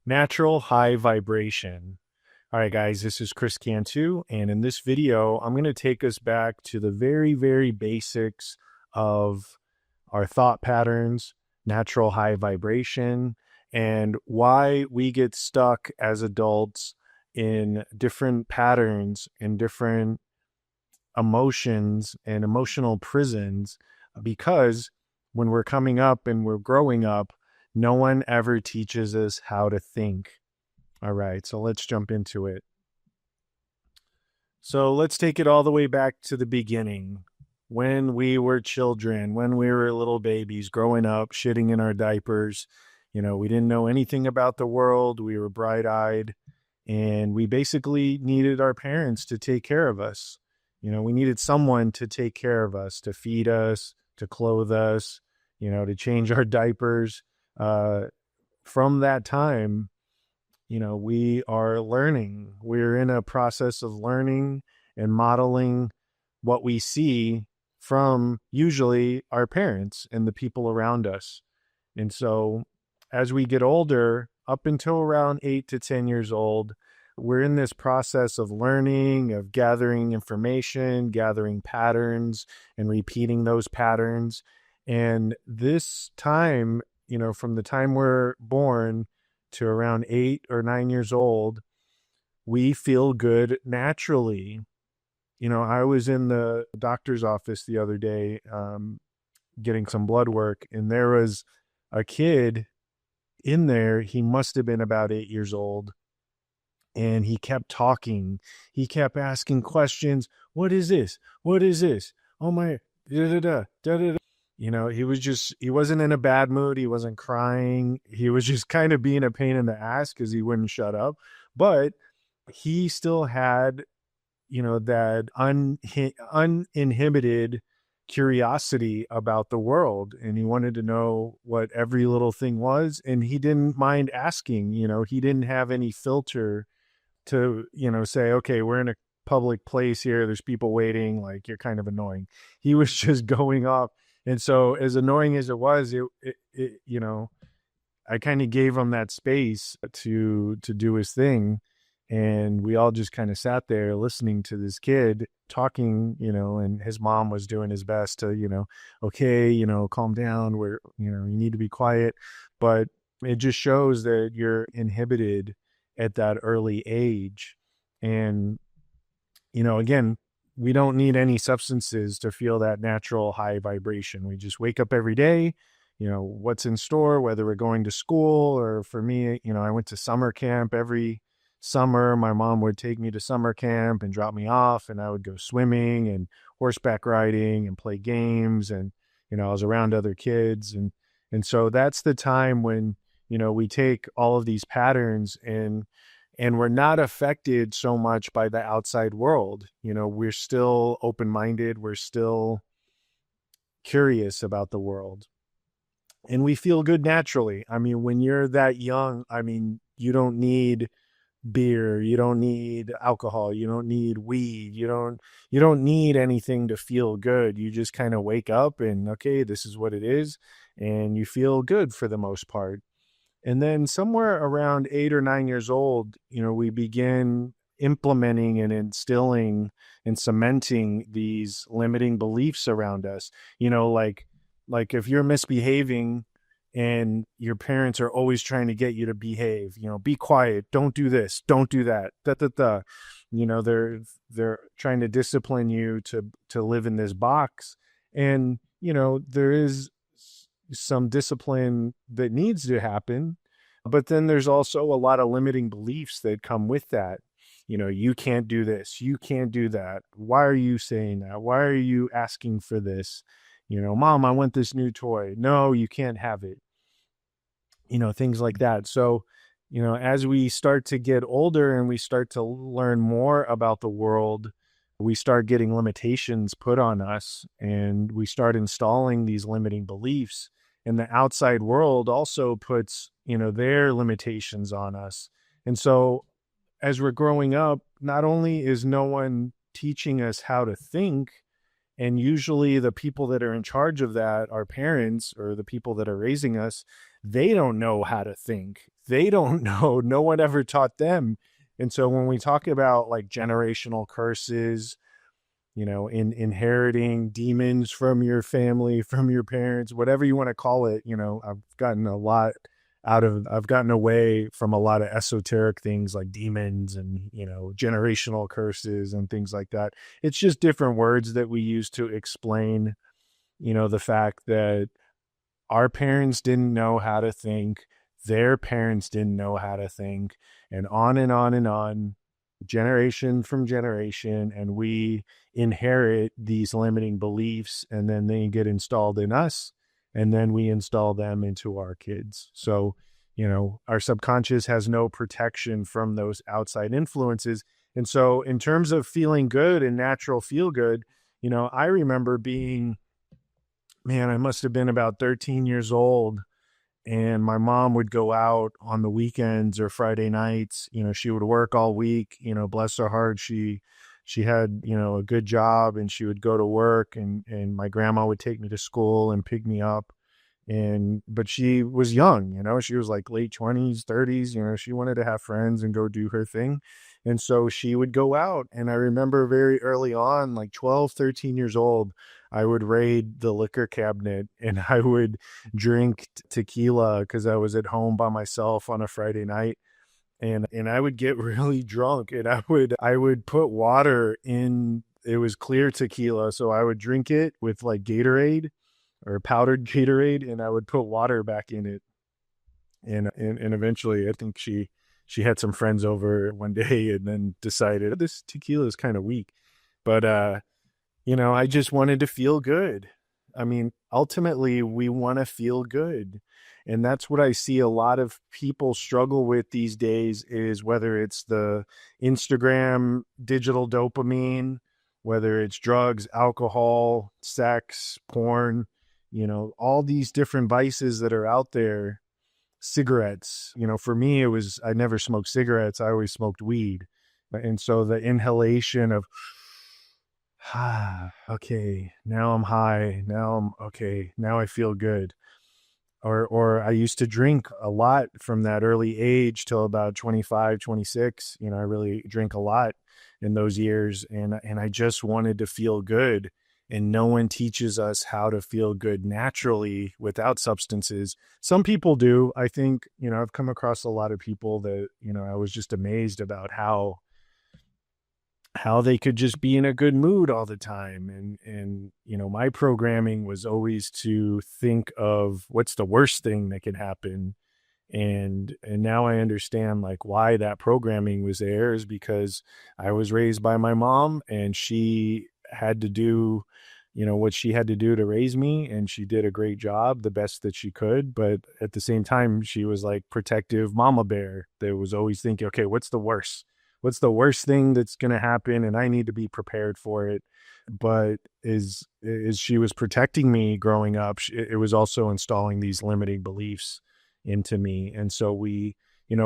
Natural high vibration. All right, guys, this is Chris Cantu. And in this video, I'm going to take us back to the very, very basics of our thought patterns, natural high vibration, and why we get stuck as adults in different patterns and different emotions and emotional prisons because when we're coming up and we're growing up, no one ever teaches us how to think. All right, so let's jump into it. So let's take it all the way back to the beginning. When we were children, when we were little babies growing up, shitting in our diapers, we didn't know anything about the world. We were bright eyed and we basically needed our parents to take care of us. We needed someone to take care of us, to feed us, to clothe us, to change our diapers. From that time, we are learning. We're in a process of learning and modeling what we see from usually our parents and the people around us. And so as we get older, up until around 8 to 10 years old, we're in this process of learning, of gathering information, gathering patterns, and repeating those patterns. And this time, from the time we're born to around 8 or 9 years old, we feel good naturally. I was in the doctor's office the other day getting some blood work, and there was a kid in there. He must have been about 8 years old. And he kept talking. He kept asking questions. What is this? What is this? Oh my, da da da, da da da. He wasn't in a bad mood. He wasn't crying. He was just kind of being a pain in the ass because he wouldn't shut up. But he still had, that uninhibited curiosity about the world. And he wanted to know what every little thing was. And he didn't mind asking, he didn't have any filter to, say, okay, we're in a public place here. There's people waiting. Like, you're kind of annoying. He was just going off. And so as annoying as it was, I kind of gave him that space to do his thing. And we all just kind of sat there listening to this kid talking, and his mom was doing his best to, okay, calm down. You need to be quiet. But it just shows that you're inhibited at that early age. And, again, we don't need any substances to feel that natural high vibration. We just wake up every day, what's in store, whether we're going to school or for me, I went to summer camp every summer. My mom would take me to summer camp and drop me off, and I would go swimming and horseback riding and play games. And, I was around other kids. And so that's the time when, we take all of these patterns and we're not affected so much by the outside world. We're still open-minded. We're still curious about the world. And we feel good naturally. I mean, when you're that young, you don't need beer, you don't need alcohol, you don't need weed, you don't need anything to feel good. You just kind of wake up and, okay, this is what it is, and you feel good for the most part. And then somewhere around 8 or 9 years old, we begin implementing and instilling and cementing these limiting beliefs around us. Like if you're misbehaving and your parents are always trying to get you to behave, be quiet, don't do this, don't do that, they're trying to discipline you to live in this box. And, there is some discipline that needs to happen, but then there's also a lot of limiting beliefs that come with that. You can't do this, you can't do that. Why are you saying that? Why are you asking for this? Mom, I want this new toy. No, you can't have it. Things like that. So, as we start to get older and we start to learn more about the world, we start getting limitations put on us, and we start installing these limiting beliefs. And the outside world also puts, their limitations on us. And so as we're growing up, not only is no one teaching us how to think, and usually the people that are in charge of that, our parents or the people that are raising us, they don't know how to think. They don't know. No one ever taught them. And so when we talk about like generational curses, inheriting demons from your family, from your parents, whatever you want to call it, I've gotten away from a lot of esoteric things like demons and, generational curses and things like that. It's just different words that we use to explain, the fact that our parents didn't know how to think, their parents didn't know how to think, and on and on and on, generation from generation. And we inherit these limiting beliefs, and then they get installed in us, and then we install them into our kids. So, our subconscious has no protection from those outside influences. And so, in terms of feeling good and natural feel good, I remember being, man, I must have been about 13 years old. And my mom would go out on the weekends or Friday nights. She would work all week, bless her heart. She had, a good job, and she would go to work, and my grandma would take me to school and pick me up. But she was young, she was like late 20s, 30s, she wanted to have friends and go do her thing. And so she would go out. And I remember very early on, like 12, 13 years old, I would raid the liquor cabinet and I would drink tequila because I was at home by myself on a Friday night. And I would get really drunk, and I would put water in. It was clear tequila, so I would drink it with like Gatorade or powdered Gatorade, and I would put water back in it. And eventually, I think she had some friends over one day, and then decided this tequila is kind of weak. But I just wanted to feel good. I mean, ultimately, we want to feel good. And that's what I see a lot of people struggle with these days, is whether it's the Instagram digital dopamine, whether it's drugs, alcohol, sex, porn, all these different vices that are out there. Cigarettes, for me, I never smoked cigarettes. I always smoked weed. And so the inhalation of, okay, now I'm high. Now I'm okay. Now I feel good. Or I used to drink a lot from that early age till about 25, 26. I really drank a lot in those years, and I just wanted to feel good. And no one teaches us how to feel good naturally without substances. Some people do. I think, I've come across a lot of people that, I was just amazed about how they could just be in a good mood all the time. And my programming was always to think of what's the worst thing that could happen. And now I understand like why that programming was there, is because I was raised by my mom, and she had to do what she had to do to raise me, and she did a great job, the best that she could. But at the same time, she was like protective mama bear that was always thinking, okay, what's the worst thing that's going to happen, and I need to be prepared for it. But as she was protecting me growing up, it was also installing these limiting beliefs into me. And so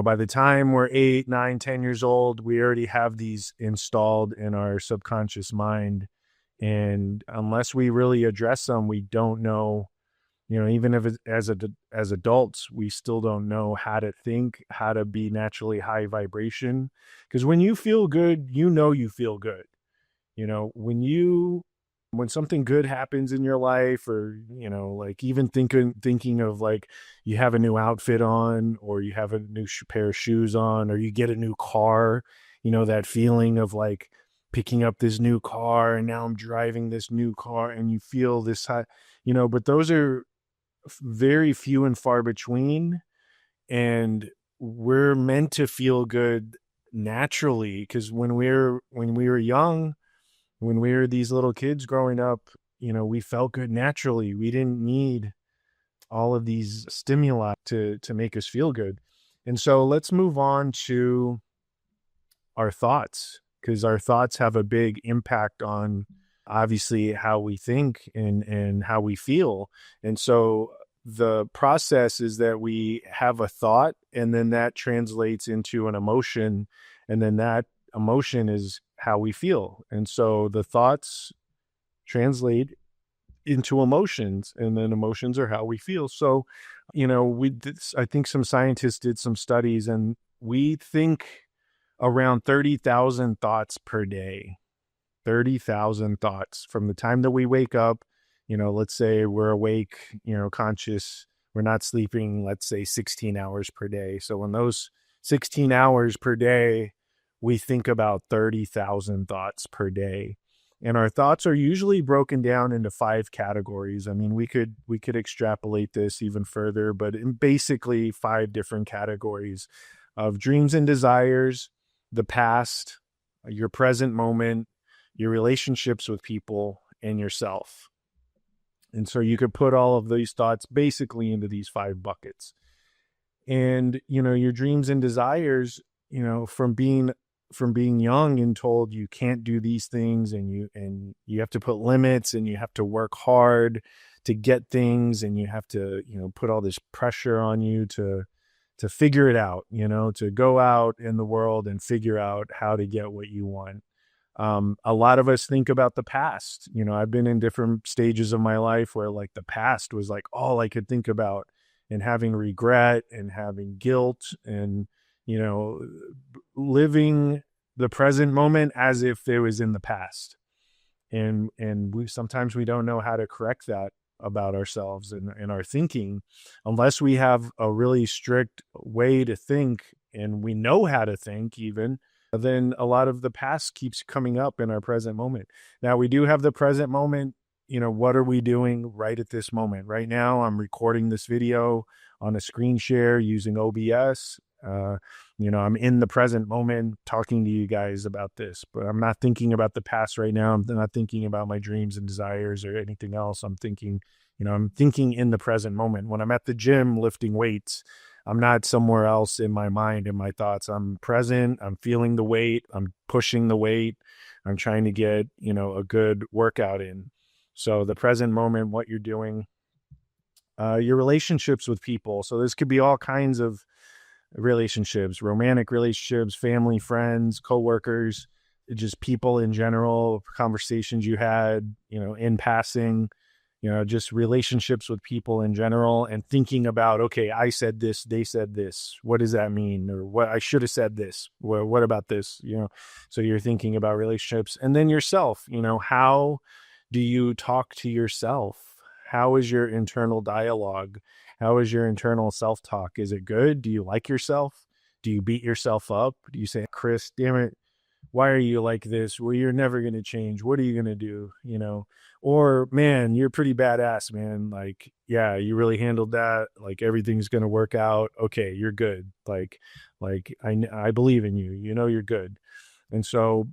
by the time we're 8, 9, 10 years old, we already have these installed in our subconscious mind. And unless we really address them, we don't know, even if as adults, we still don't know how to think, how to be naturally high vibration. Because when you feel good, you feel good. When something good happens in your life, or, like even thinking of like you have a new outfit on, or you have a new pair of shoes on, or you get a new car, that feeling of like picking up this new car, and now I'm driving this new car, and you feel this high, but those are very few and far between. And we're meant to feel good naturally, because when we were young, when we were these little kids growing up, we felt good naturally. We didn't need all of these stimuli to make us feel good. And so let's move on to our thoughts, because our thoughts have a big impact on obviously how we think and how we feel. And so the process is that we have a thought, and then that translates into an emotion, and then that emotion is how we feel. And so the thoughts translate into emotions, and then emotions are how we feel. So I think some scientists did some studies, and we think around 30,000 thoughts per day. 30,000 thoughts from the time that we wake up. Let's say we're awake, conscious, we're not sleeping, let's say 16 hours per day. So in those 16 hours per day, we think about 30,000 thoughts per day. And our thoughts are usually broken down into 5 categories. I mean, we could extrapolate this even further, but in basically 5 different categories of dreams and desires, the past, your present moment, your relationships with people, and yourself. And so you could put all of these thoughts basically into these 5 buckets. And, your dreams and desires, from being young and told you can't do these things, and you have to put limits, and you have to work hard to get things, and you have to, put all this pressure on you to figure it out, to go out in the world and figure out how to get what you want. A lot of us think about the past. I've been in different stages of my life where like the past was like all I could think about, and having regret and having guilt, and, living the present moment as if it was in the past. And we sometimes we don't know how to correct that about ourselves and our thinking, unless we have a really strict way to think, and we know how to think even, then a lot of the past keeps coming up in our present moment. Now we do have the present moment. What are we doing right at this moment? Right now, I'm recording this video on a screen share using OBS. I'm in the present moment talking to you guys about this, but I'm not thinking about the past right now. I'm not thinking about my dreams and desires or anything else. I'm thinking in the present moment. When I'm at the gym lifting weights, I'm not somewhere else in my mind and my thoughts. I'm present. I'm feeling the weight. I'm pushing the weight. I'm trying to get, a good workout in. So the present moment, what you're doing, your relationships with people. So this could be all kinds of relationships, romantic relationships, family, friends, coworkers, just people in general, conversations you had, in passing, just relationships with people in general, and thinking about, okay, I said this, they said this. What does that mean? Or what, I should have said this. What about this? So you're thinking about relationships, and then yourself, how do you talk to yourself? How is your internal dialogue? How is your internal self-talk? Is it good? Do you like yourself? Do you beat yourself up? Do you say, Chris, damn it, why are you like this? Well, you're never going to change. What are you going to do? Or, man, you're pretty badass, man. Like, yeah, you really handled that. Like, everything's going to work out. Okay, you're good. Like I believe in you. You're good. And so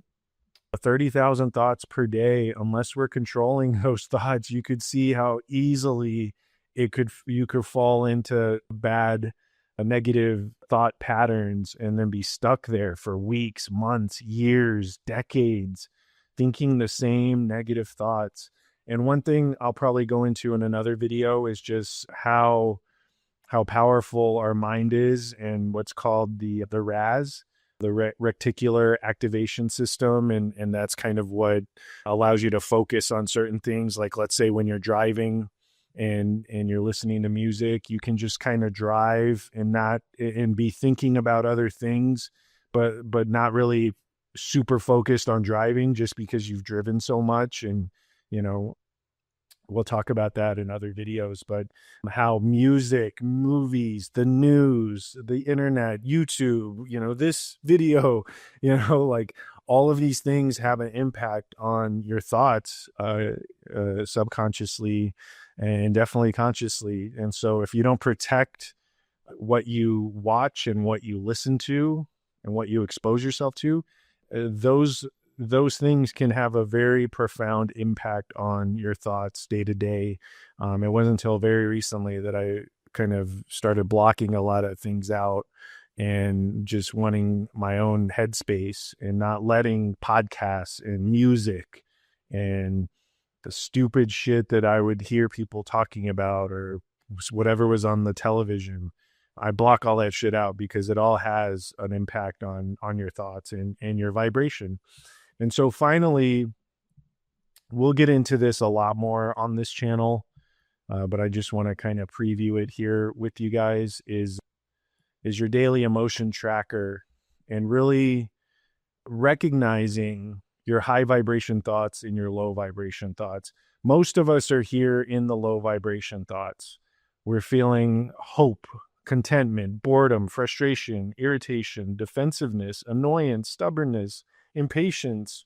30,000 thoughts per day, unless we're controlling those thoughts, you could see how easily you could fall into bad, negative thought patterns, and then be stuck there for weeks, months, years, decades, thinking the same negative thoughts. And one thing I'll probably go into in another video is just how powerful our mind is, and what's called the RAS, the reticular activation system. And that's kind of what allows you to focus on certain things. Like, let's say when you're driving and you're listening to music, you can just kind of drive and be thinking about other things, but not really super focused on driving, just because you've driven so much. And, we'll talk about that in other videos, but how music, movies, the news, the internet, YouTube, this video, like all of these things have an impact on your thoughts, subconsciously and definitely consciously. And so if you don't protect what you watch and what you listen to and what you expose yourself to, those things can have a very profound impact on your thoughts day to day. It wasn't until very recently that I kind of started blocking a lot of things out and just wanting my own headspace, and not letting podcasts and music and the stupid shit that I would hear people talking about, or whatever was on the television. I block all that shit out, because it all has an impact on your thoughts and your vibration. And so finally, we'll get into this a lot more on this channel. but I just want to kind of preview it here with you guys, is your daily emotion tracker, and really recognizing your high vibration thoughts and your low vibration thoughts. Most of us are here in the low vibration thoughts. We're feeling hope, contentment, boredom, frustration, irritation, defensiveness, annoyance, stubbornness, impatience.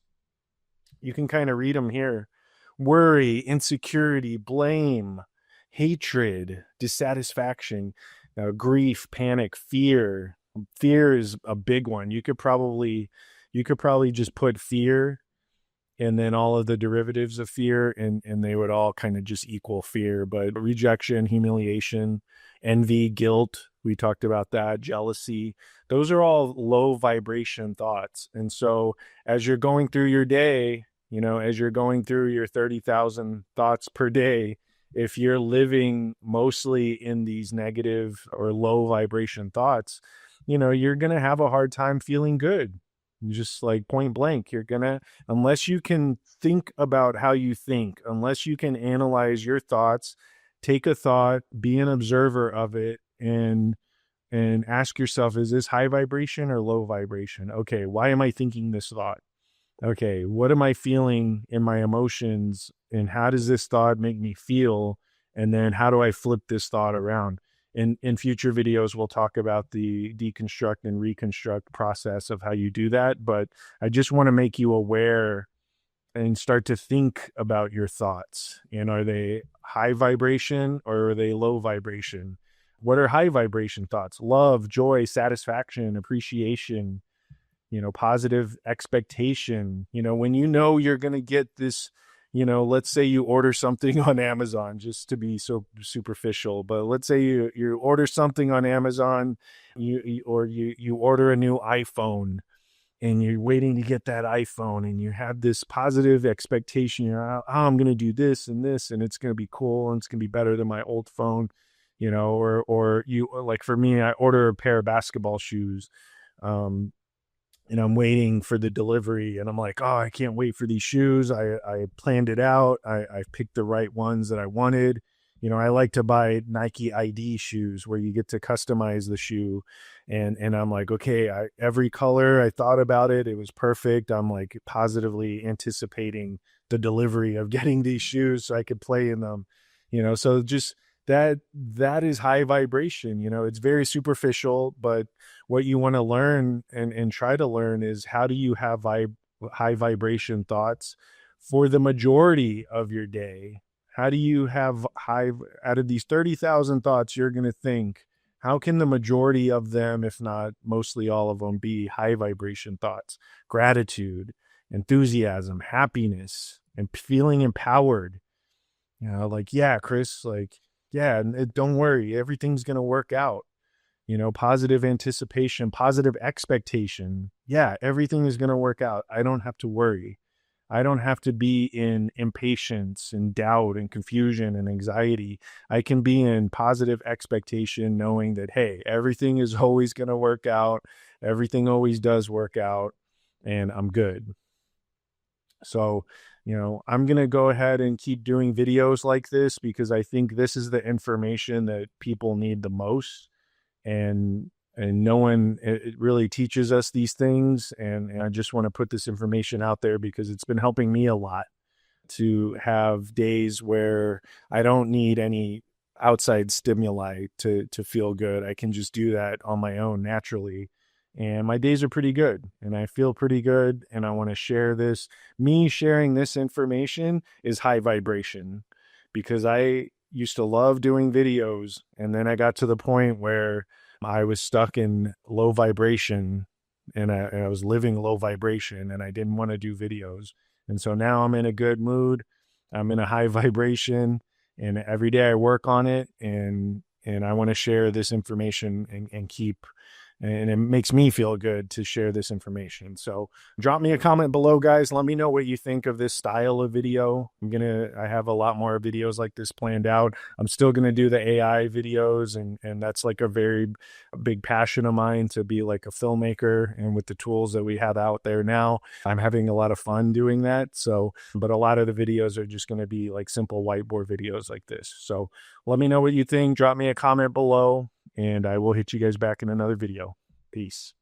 You can kind of read them here. Worry, insecurity, blame, hatred, dissatisfaction, grief, panic, fear. Fear is a big one. You could probably just put fear and then all of the derivatives of fear, and they would all kind of just equal fear. But rejection, humiliation, envy, guilt, we talked about that, jealousy, those are all low vibration thoughts. And so as you're going through your day, as you're going through your 30,000 thoughts per day, if you're living mostly in these negative or low vibration thoughts, you're going to have a hard time feeling good. Just like point blank, unless you can think about how you think, unless you can analyze your thoughts, take a thought, be an observer of it, and ask yourself, is this high vibration or low vibration? Okay, why am I thinking this thought? Okay, what am I feeling in my emotions, and how does this thought make me feel? And then how do I flip this thought around? In future videos, we'll talk about the deconstruct and reconstruct process of how you do that. But I just want to make you aware and start to think about your thoughts. And are they high vibration or are they low vibration? What are high vibration thoughts? Love, joy, satisfaction, appreciation, positive expectation. When you're going to get this, let's say you order something on Amazon, just to be so superficial, but let's say you order something on Amazon, you order a new iPhone, and you're waiting to get that iPhone, and you have this positive expectation, I'm going to do this, and it's going to be cool, and it's going to be better than my old phone, or you, like for me, I order a pair of basketball shoes, and I'm waiting for the delivery, and I'm like, oh, I can't wait for these shoes. I planned it out. I picked the right ones that I wanted. I like to buy Nike ID shoes where you get to customize the shoe. And I'm like, okay, every color, I thought about it. It was perfect. I'm like positively anticipating the delivery of getting these shoes so I could play in them, so just that is high vibration. It's very superficial, but what you want to learn and try to learn is, how do you have high vibration thoughts for the majority of your day? How do you have out of these 30,000 thoughts you're going to think, how can the majority of them, if not mostly all of them, be high vibration thoughts? Gratitude, enthusiasm, happiness, and feeling empowered. Like, yeah, Chris, like, yeah, don't worry, everything's going to work out. Positive anticipation, positive expectation. Yeah, everything is going to work out. I don't have to worry. I don't have to be in impatience and doubt and confusion and anxiety. I can be in positive expectation, knowing that, hey, everything is always going to work out. Everything always does work out, and I'm good. So, I'm going to go ahead and keep doing videos like this, because I think this is the information that people need the most. And no one, it really teaches us these things. And I just want to put this information out there because it's been helping me a lot to have days where I don't need any outside stimuli to feel good. I can just do that on my own naturally. And my days are pretty good and I feel pretty good. And I want to share this. Me sharing this information is high vibration, because I used to love doing videos. And then I got to the point where I was stuck in low vibration, and I was living low vibration, and I didn't want to do videos. And so now I'm in a good mood. I'm in a high vibration, and every day I work on it. And I want to share this information and keep and it makes me feel good to share this information. So drop me a comment below, guys. Let me know what you think of this style of video. I have a lot more videos like this planned out. I'm still gonna do the AI videos, and that's like a very big passion of mine, to be like a filmmaker. And with the tools that we have out there now, I'm having a lot of fun doing that. So, but a lot of the videos are just gonna be like simple whiteboard videos like this. So let me know what you think. Drop me a comment below, and I will hit you guys back in another video. Peace.